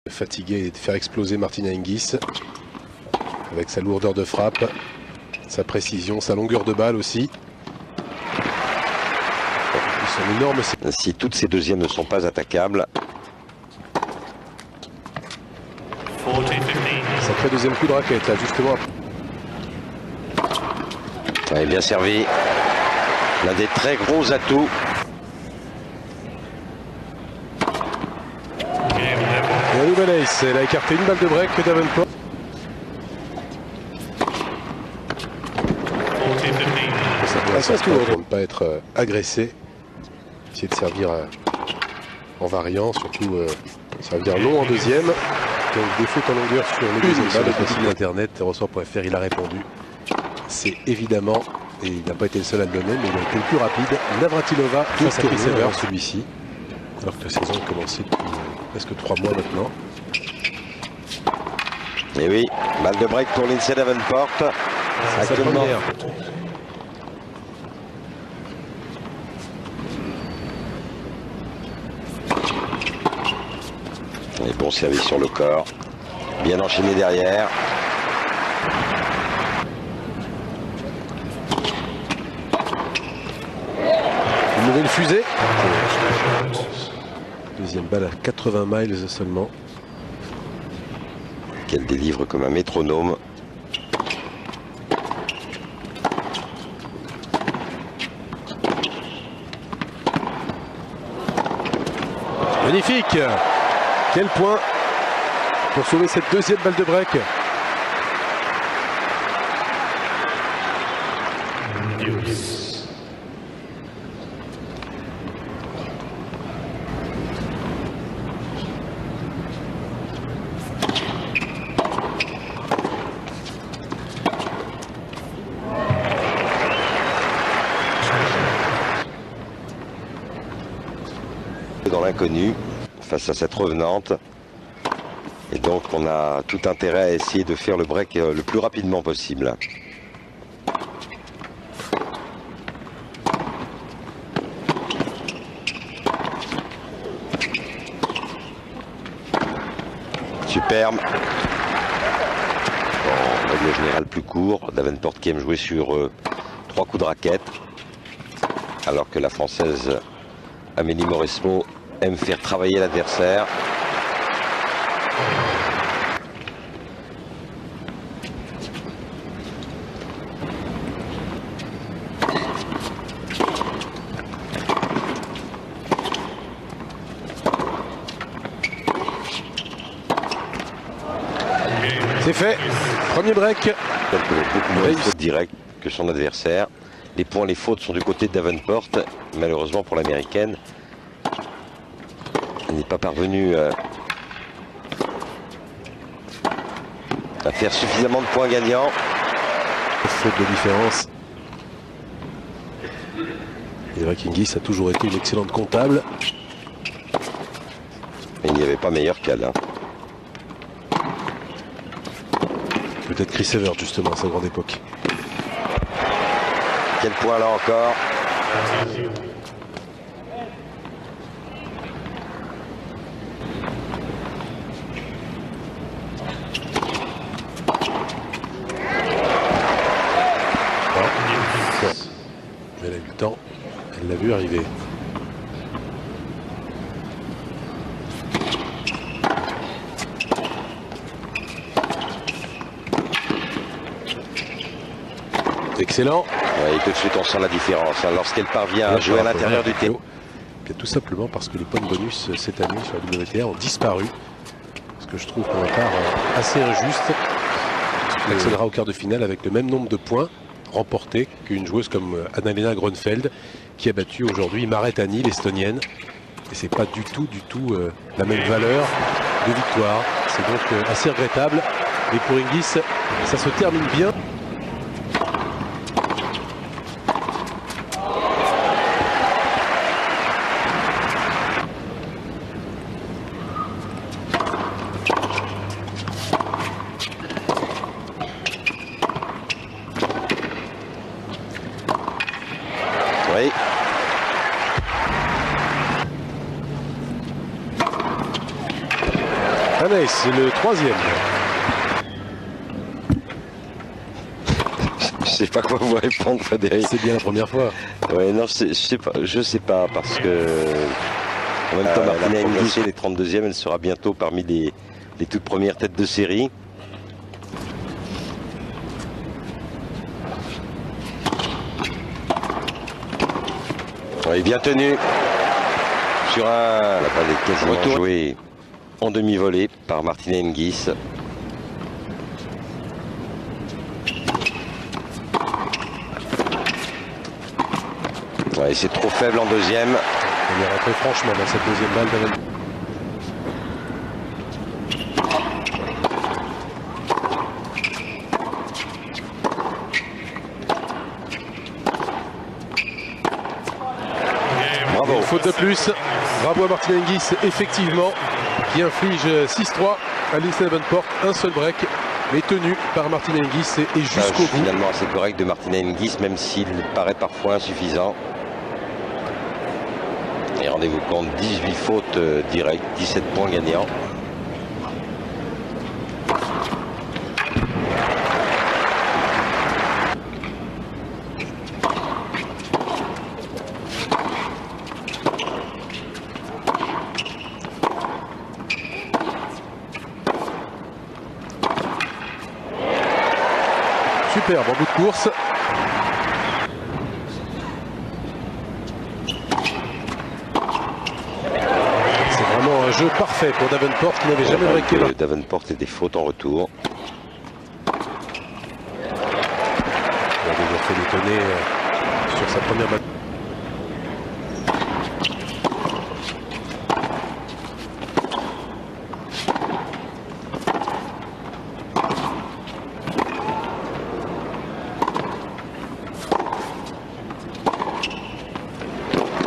Fatigué et de faire exploser Martina Hingis avec sa lourdeur de frappe, sa précision, sa longueur de balle aussi. Son énorme... Si toutes ces deuxièmes ne sont pas attaquables. Sacré deuxième coup de raquette là justement. Ouais, bien servi. L'un des très gros atouts. Et un nouvel ace, elle a écarté une balle de break que Davenport. Ça pour ne pas être agressé. Essayer de servir en variant, surtout servir long en deuxième. Donc des fautes en longueur sur les deuxièmes balles. Le site internet terrosoir.fr, il a répondu. C'est évidemment, et il n'a pas été le seul à le donner, mais il a été le plus rapide. Navratilova face à Chris Evert, celui-ci. Alors que la saison a commencé depuis presque 3 mois maintenant. Et oui, balle de break pour Lindsay Davenport. C'est sa première. Et bon service sur le corps. Bien enchaîné derrière. Une nouvelle fusée. Deuxième balle à 80 miles seulement. Qu'elle délivre comme un métronome. Magnifique. Quel point pour sauver cette deuxième balle de break. Dans l'inconnu, face à cette revenante. Et donc on a tout intérêt à essayer de faire le break le plus rapidement possible. Superbe. En règle générale plus court. Davenport qui aime jouer sur 3 coups de raquette. Alors que la Française Amélie Mauresmo aime faire travailler l'adversaire. C'est fait. Premier break. Beaucoup moins de fautes directes que son adversaire. Les points, les fautes sont du côté de Davenport. Malheureusement pour l'américaine, elle n'est pas parvenue à faire suffisamment de points gagnants. Faute de différence. Et Eva Hingis a toujours été une excellente comptable. Mais il n'y avait pas meilleur qu'elle. Hein. Peut-être Chris Evert justement à sa grande époque. Quel point là encore. Elle a eu le temps, elle l'a vu arriver. Excellent. Et tout de suite on sent la différence hein, lorsqu'elle parvient à jouer à l'intérieur du terrain. Tout simplement parce que les points de bonus cette année sur la WTA ont disparu. Ce que je trouve pour ma part assez injuste. Elle accédera au quart de finale avec le même nombre de points remportés qu'une joueuse comme Anna-Lena Grönfeld qui a battu aujourd'hui Maret Tani, l'Estonienne. Et c'est pas du tout la même valeur de victoire. C'est donc assez regrettable. Et pour Hingis, ça se termine bien. Oui. Un ace, le troisième. Je sais pas quoi vous répondre, Frédéric. C'est bien la première fois. Ouais, non, je sais pas parce que en même temps, Martina Hingis, les 32e, elle sera bientôt parmi les toutes premières têtes de série. Oui, bien tenu. Sur la balle est quasiment jouée en demi-volée par Martina Hingis. Ouais, c'est trop faible en deuxième. On est rentré franchement dans cette deuxième balle d'Avenport. Bravo. Une faute de plus. Bravo à Martina Hingis, effectivement, qui inflige 6-3 à Lindsay Davenport. Un seul break, mais tenu par Martina Hingis et jusqu'au bout. Finalement assez correct de Martina Hingis, même s'il paraît parfois insuffisant. Et rendez-vous compte, 18 fautes directes, 17 points gagnants. Superbe en bout de course. C'est vraiment un jeu parfait pour Davenport qui n'avait jamais breaké là. Davenport et des fautes en retour. Il a déjà fait l'étonner sur sa première balle.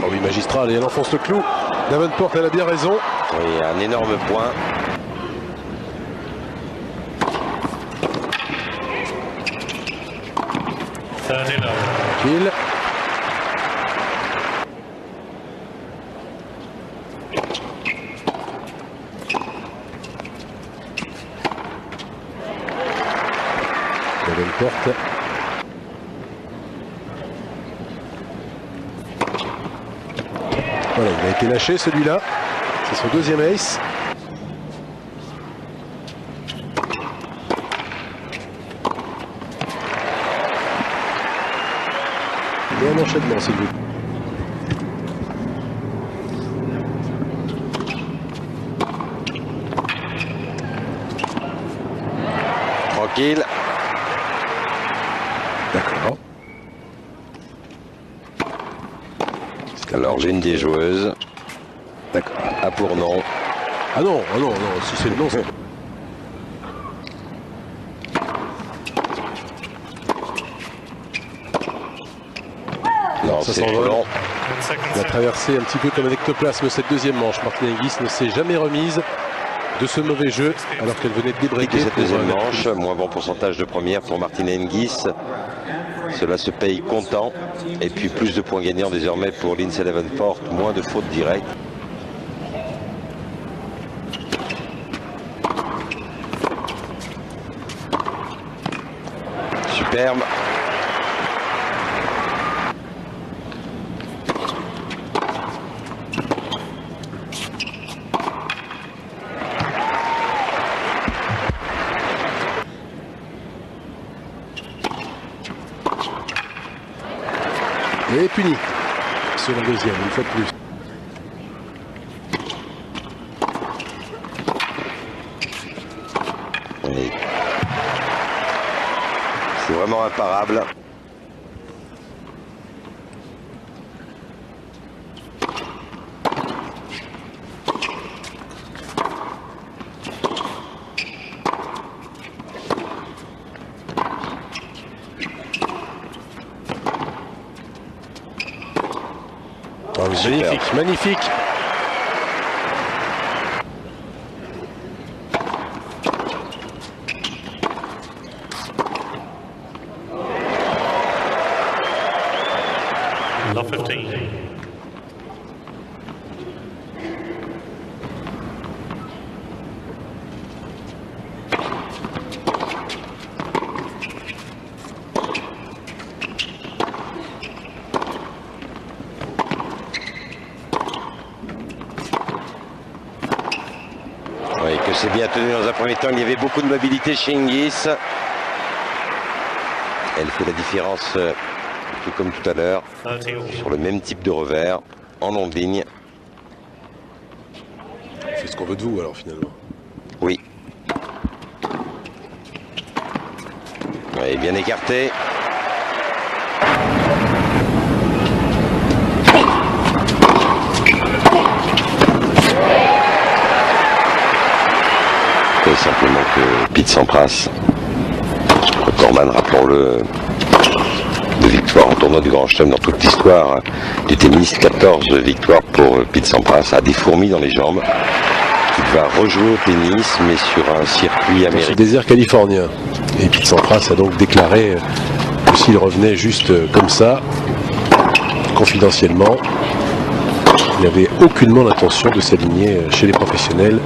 Oh oui, magistral, et elle enfonce le clou. Davenport, elle a bien raison. Oui, un énorme point. Tranquille. Davenport. Voilà, il a été lâché celui-là. C'est son deuxième ace. Et un enchaînement, s'il vous plaît. Tranquille. D'accord. Alors l'une des joueuses D'accord. a pour nom. Ah non, si c'est le nom, c'est... Non, Ça c'est s'envole. long. Il a traversé un petit peu comme un ectoplasme cette deuxième manche. Martina Hingis ne s'est jamais remise de ce mauvais jeu alors qu'elle venait de débreaker. Cette deuxième manche, moins bon pourcentage de première pour Martina Hingis. Cela se paye comptant. Et puis plus de points gagnants désormais pour Lindsay Davenport, moins de fautes directes. Superbe. Et puni sur le deuxième, une fois de plus. Oui. C'est vraiment imparable. Oh, magnifique, magnifique. Love 15. que c'est bien tenu dans un premier temps. Il y avait beaucoup de mobilité chez Hingis. Elle fait la différence, tout comme tout à l'heure, sur le même type de revers, en longue ligne. C'est ce qu'on veut de vous alors finalement. Oui. Elle est bien écartée. Et simplement que Pete Sampras, recordman, rappelons-le, de victoire en tournoi du Grand Chelem dans toute l'histoire du tennis, 14 victoires pour Pete Sampras, a des fourmis dans les jambes. Il va rejouer au tennis, mais sur un circuit américain. Sur le désert californien. Et Pete Sampras a donc déclaré que s'il revenait juste comme ça, confidentiellement, il n'avait aucunement l'intention de s'aligner chez les professionnels,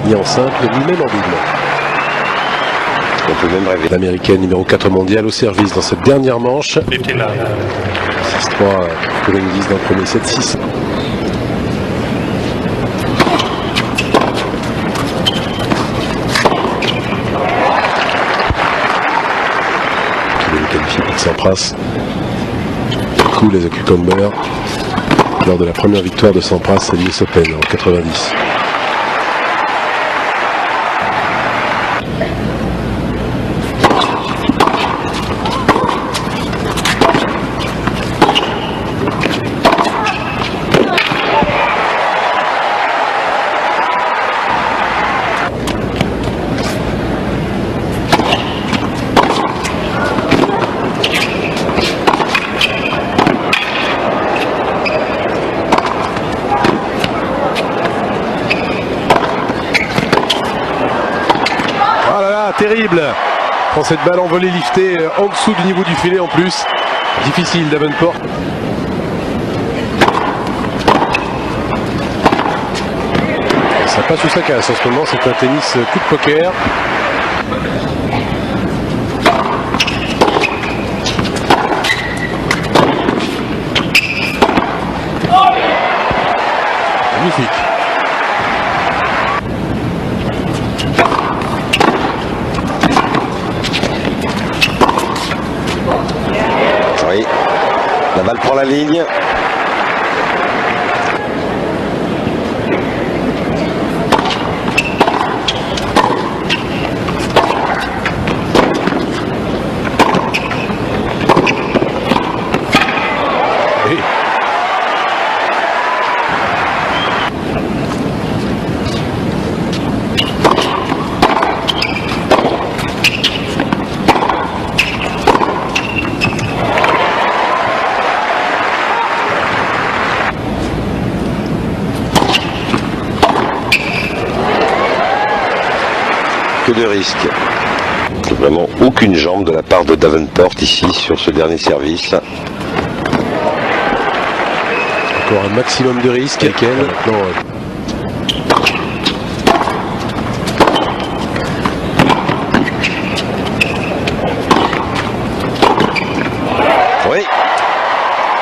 ni en simple, ni même en double. On peut même rêver. L'américaine numéro 4 mondial au service dans cette dernière manche. 6-3 pour Hingis dans le premier 7-6. Qualifié par Sampras, cool as a cucumber lors de la première victoire de Sampras à l'US Open en 90. Terrible. Prend cette balle envolée liftée en dessous du niveau du filet en plus. Difficile Davenport. Ça passe ou ça casse en ce moment, c'est un tennis coup de poker. Magnifique. Oui, la balle prend la ligne. Oui. Que de risque. Vraiment aucune jambe de la part de Davenport ici sur ce dernier service. Encore un maximum de risque. Lequel maintenant Oui.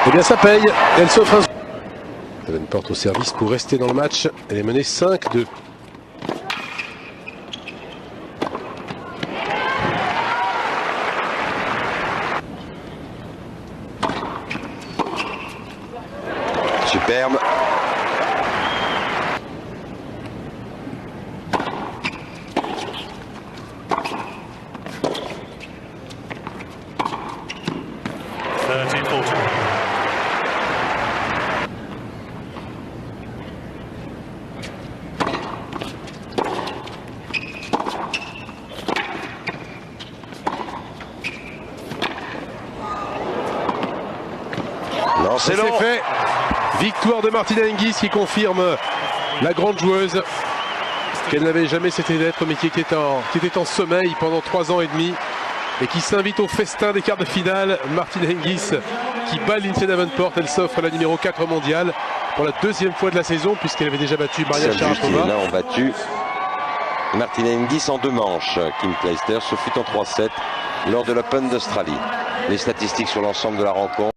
Eh bien ça paye. Elle s'offre un... Davenport au service pour rester dans le match. Elle est menée 5-2. Superbe. Non, c'est long. Fait. Victoire de Martina Hingis qui confirme la grande joueuse qu'elle n'avait jamais cessé d'être, mais qui était en sommeil pendant 3 ans et demi et qui s'invite au festin des quarts de finale. Martina Hingis qui bat Lindsay Davenport. Elle s'offre la numéro 4 mondiale pour la 2e fois de la saison puisqu'elle avait déjà battu Maria Sharapova. Là, on battu Martina Hingis en 2 manches. Kim Clijsters, ce fut en 3-7 lors de l'Open d'Australie. Les statistiques sur l'ensemble de la rencontre.